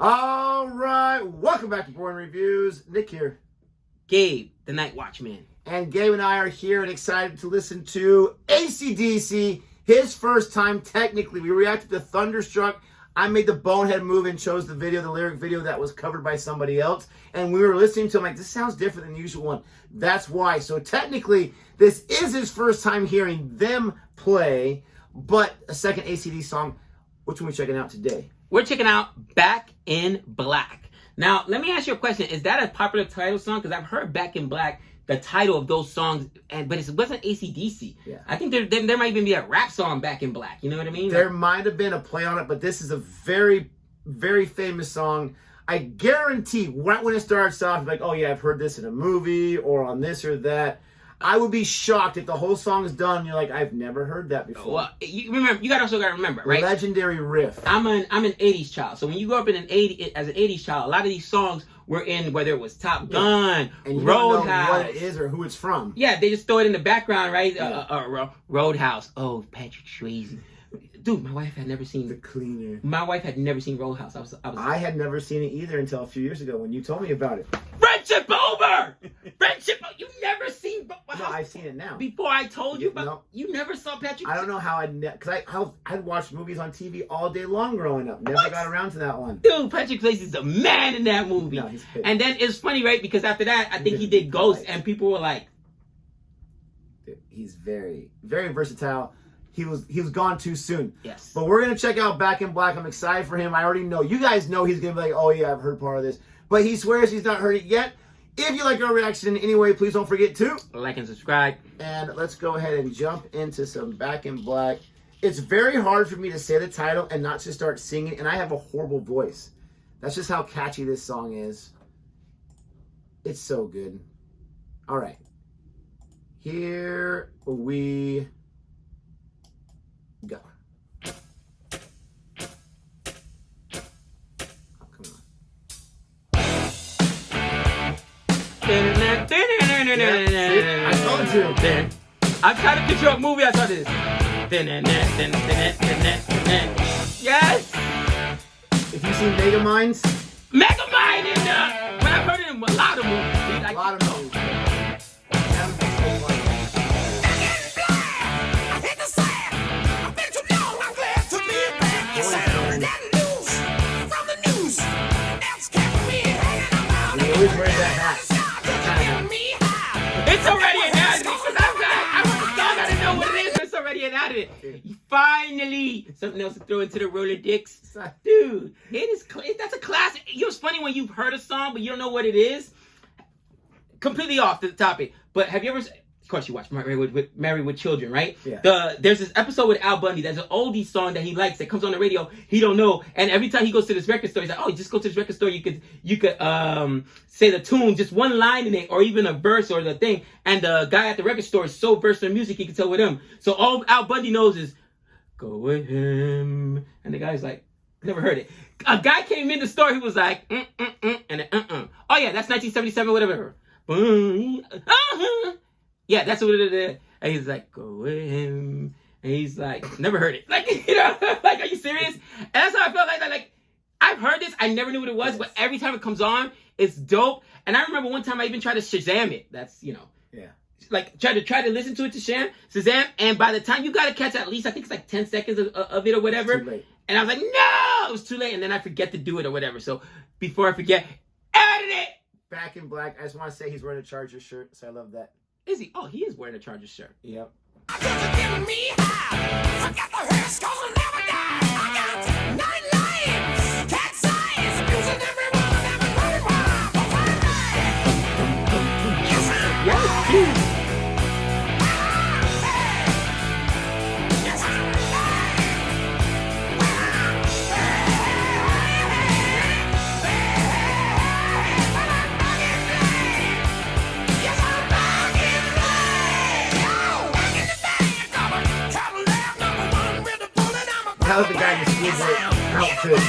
All right, welcome back to Boring Reviews. Nick here. Gabe, the Night Watchman. And Gabe and I are here and excited to listen to AC/DC, his first time technically. We reacted to Thunderstruck. I made the bonehead move and chose the lyric video that was covered by somebody else. And we were listening to him like, this sounds different than the usual one. That's why. So technically, this is his first time hearing them play, but a second AC/DC song. Which one are we checking out today? We're checking out Back in Black. Now, let me ask you a question. Is that a popular title song? Because I've heard Back in Black, the title of those songs, but it wasn't AC/DC. Yeah. I think there might even be a rap song, Back in Black. You know what I mean? There might have been a play on it, but this is a very, very famous song. I guarantee right when it starts off, like, oh yeah, I've heard this in a movie or on this or that. I would be shocked if the whole song is done and you're like, I've never heard that before. Well, you also gotta remember, right? Legendary riff. I'm an 80s child. So when you grow up as an 80s child, a lot of these songs were in, whether it was Top Gun, and you Roadhouse. don't know what it is or who it's from. Yeah, they just throw it in the background, right? Yeah. Roadhouse. Oh, Patrick Swayze. Dude, my wife had never seen The Cleaner. My wife had never seen Roadhouse. I had never seen it either until a few years ago when you told me about it. Friendship over. You never seen Roadhouse? No, I've seen it now. Before I told you, but no. You never saw Patrick. I don't know how because I'd watched movies on TV all day long growing up. Never got around to that one. Dude, Patrick Swayze is a man in that movie. No, he's good. And then it's funny, right? Because after that, I think he did Ghost, and people were like, dude, he's very, very versatile. He was gone too soon. yes. But we're going to check out Back in Black. I'm excited for him. I already know. You guys know he's going to be like, oh, yeah, I've heard part of this. But he swears he's not heard it yet. If you like our reaction in any way, please don't forget to Like and subscribe. And let's go ahead and jump into some Back in Black. It's very hard for me to say the title and not to start singing. And I have a horrible voice. That's just how catchy this song is. It's so good. All right. Here we go. Oh, come on. I told you. I'm trying to picture a movie I saw this. Yes! If you've seen Megaminds, Megamind in there! When I've heard it in a lot of movies. a lot of movies. Always wear that hat. It's already an ad. I heard the song, I didn't know what it is, but it's already an ad. Finally, something else to throw into the roller dicks. Dude, that's a classic. You know, it's funny when you've heard a song, but you don't know what it is. Completely off the topic. But have you ever... Of course, you watch Married with Children, right? Yeah. There's this episode with Al Bundy. There's an oldie song that he likes that comes on the radio. He don't know, and every time he goes to this record store, he's like, "Oh, just go to this record store. You could say the tune, just one line in it, or even a verse or the thing." And the guy at the record store is so versed in music, he can tell with him. So all Al Bundy knows is "Go with him," and the guy's like, "Never heard it." A guy came in the store. He was like, and then Oh yeah, that's 1977, whatever. Yeah, that's what it is. And he's like, "Go with him." And he's like, never heard it. Like, you know, like, are you serious? And that's how I felt like that. Like, I've heard this. I never knew what it was, but every time it comes on, it's dope. And I remember one time I even tried to Shazam it. That's, you know. Yeah. Like, try to listen to it to Shazam. And by the time you got to catch at least, I think it's like 10 seconds of it or whatever. Too late. And I was like, no, it was too late. And then I forget to do it or whatever. So before I forget, edit it. Back in Black. I just want to say he's wearing a Chargers shirt, so I love that. Is he? Oh, he is wearing a Chargers shirt. Yep. That was the guy in the schoolboy outfit.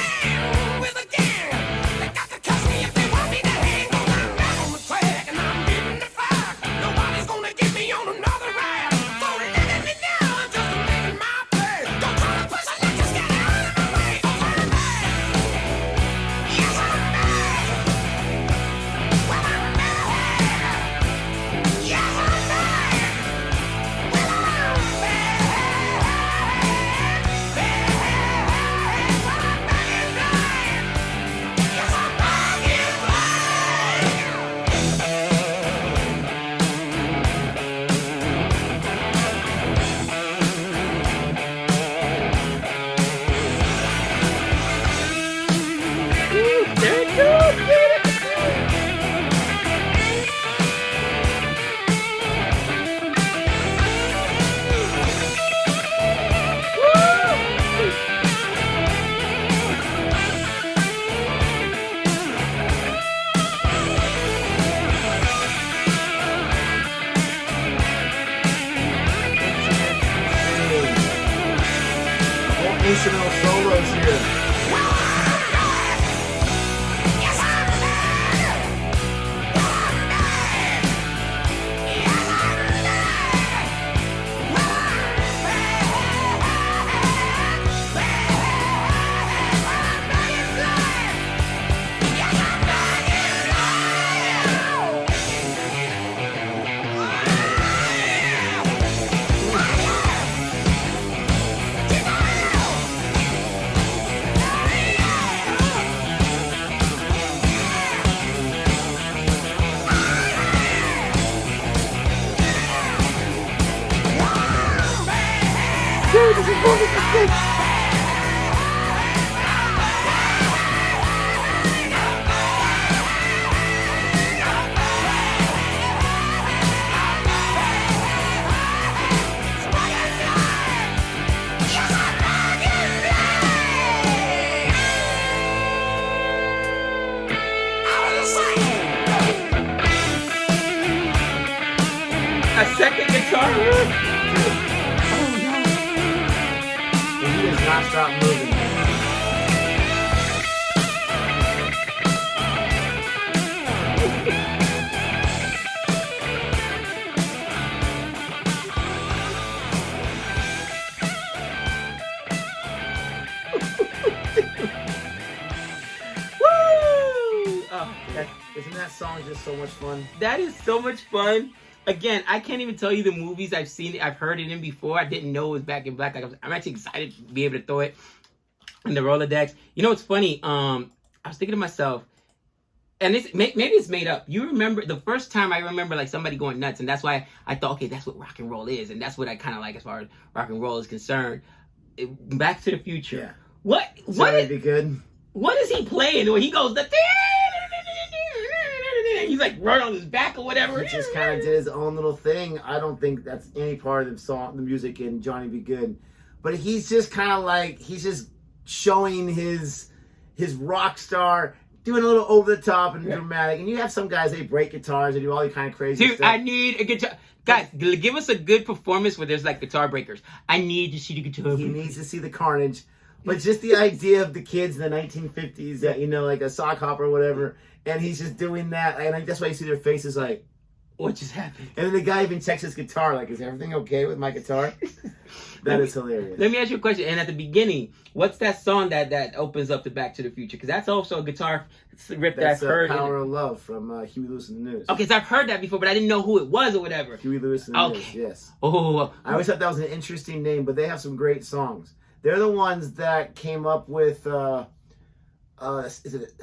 A second guitar riff. And he does not stop moving. Woo! Oh, Isn't that song just so much fun? that is so much fun. Again, I can't even tell you the movies I've seen it. I've heard it in before. I didn't know it was Back in Black. Like, I'm actually excited to be able to throw it in the Rolodex. You know what's funny? I was thinking to myself, and maybe it's made up. You remember the first time I remember like somebody going nuts, and that's why I thought, okay, that's what rock and roll is, and that's what I kind of like as far as rock and roll is concerned. Back to the Future. Yeah. What Sorry, is be good. what is he playing when he goes the he's like running on his back or whatever. He just kind of did his own little thing. I don't think that's any part of the song, the music in Johnny Be Good, but he's just kind of like he's just showing his rock star, doing a little over the top and dramatic. And you have some guys, they break guitars, they do all the kind of crazy Dude, stuff. I need a guitar. Guys, give us a good performance where there's like guitar breakers. I need to see the guitar He breakers. needs to see the carnage. But just the idea of the kids in the 1950s that, you know, like a sock hopper or whatever, and he's just doing that, and that's why you see their faces like, What just happened? and then the guy even checks his guitar, like, is everything okay with my guitar? That is hilarious. Let me ask you a question. And at the beginning, what's that song that opens up to Back to the Future? Because that's also a guitar riff that That's I've heard. Power of Love from Huey Lewis and the News. Okay, so I've heard that before, but I didn't know who it was or whatever. Huey Lewis and the Okay. News, yes. Oh, I always thought that was an interesting name, but they have some great songs. They're the ones that came up with, is it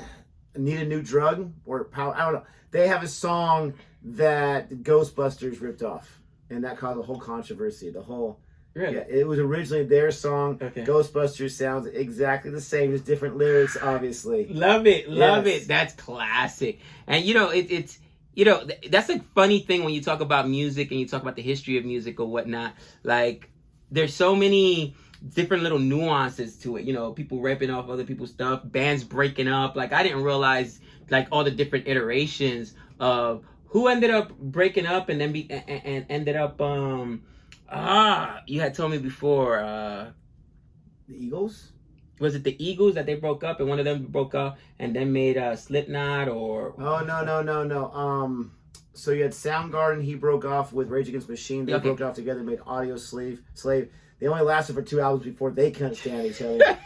Need a New Drug? Or Power, I don't know. They have a song that Ghostbusters ripped off, and that caused a whole controversy. The whole, really? yeah, it was originally their song. Okay. Ghostbusters sounds exactly the same, just different lyrics, obviously. Love it, love Yes. it. That's classic. And you know, it's you know, that's a funny thing when you talk about music and you talk about the history of music or whatnot. Like, there's so many different little nuances to it. You know, people ripping off other people's stuff, bands breaking up. Like, I didn't realize like all the different iterations of who ended up breaking up and then and ended up you had told me before The Eagles? was it the Eagles that they broke up and one of them broke up and then made Slipknot or Oh, no. So you had Soundgarden, he broke off with Rage Against the Machine. They Okay. broke off together, made Audio Slave. They only lasted for 2 albums before they couldn't stand each other.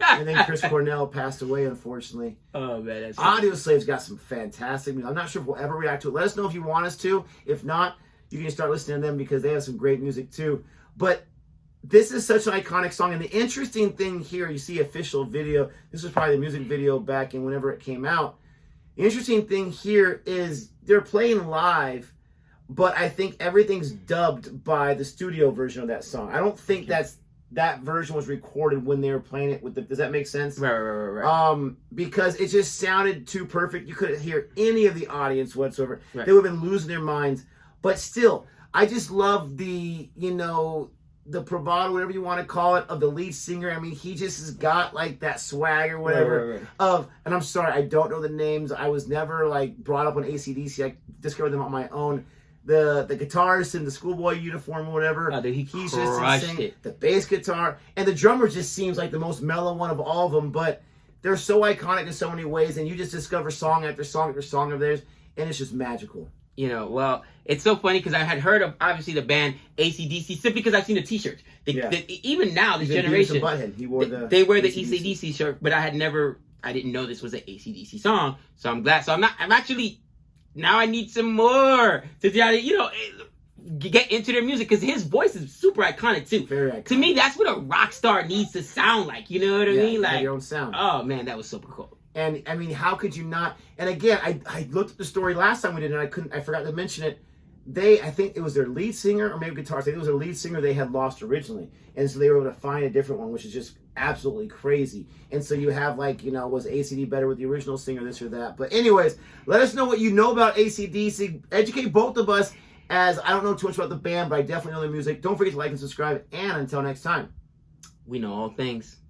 And then Chris Cornell passed away, unfortunately. Oh man, that's Audio Slave's got some fantastic music. I'm not sure if we'll ever react to it. Let us know if you want us to. If not, you can start listening to them because they have some great music too. But this is such an iconic song. And the interesting thing here, you see official video. This was probably the music video back in whenever it came out. The interesting thing here is they're playing live, but I think everything's dubbed by the studio version of that song. I don't think that version was recorded when they were playing it with the. Does that make sense? right. Because it just sounded too perfect. You couldn't hear any of the audience whatsoever. Right. They would have been losing their minds. But still, I just love the bravado, whatever you want to call it, of the lead singer. I mean, he just has got like that swag or whatever and I'm sorry, I don't know the names. I was never like brought up on AC/DC. I discovered them on my own. The guitarist in the schoolboy uniform or whatever. Oh, dude, he's crushed just insane. it. The bass guitar and the drummer just seems like the most mellow one of all of them, but they're so iconic in so many ways, and you just discover song after song after song of theirs, and it's just magical. You know, well, it's so funny because I had heard of obviously the band AC/DC simply because I've seen the T-shirts. Even now, this generation, He wore they wear the AC/DC shirt, but I didn't know this was an AC/DC song, so I'm glad. So I'm actually, now I need some more to get into their music because his voice is super iconic too. Very iconic. To me, that's what a rock star needs to sound like. You know what I mean? Like your own sound. Oh man, that was super cool. And I mean, how could you not? And again, I looked at the story last time we did, and I forgot to mention it. I think it was their lead singer or maybe guitarist. I think it was their lead singer they had lost originally. And so they were able to find a different one, which is just absolutely crazy. And so you have like, was ACD better with the original singer, this or that? But anyways, let us know what you know about AC/DC. Educate both of us, as I don't know too much about the band, but I definitely know the music. Don't forget to like and subscribe. And until next time. We know all things.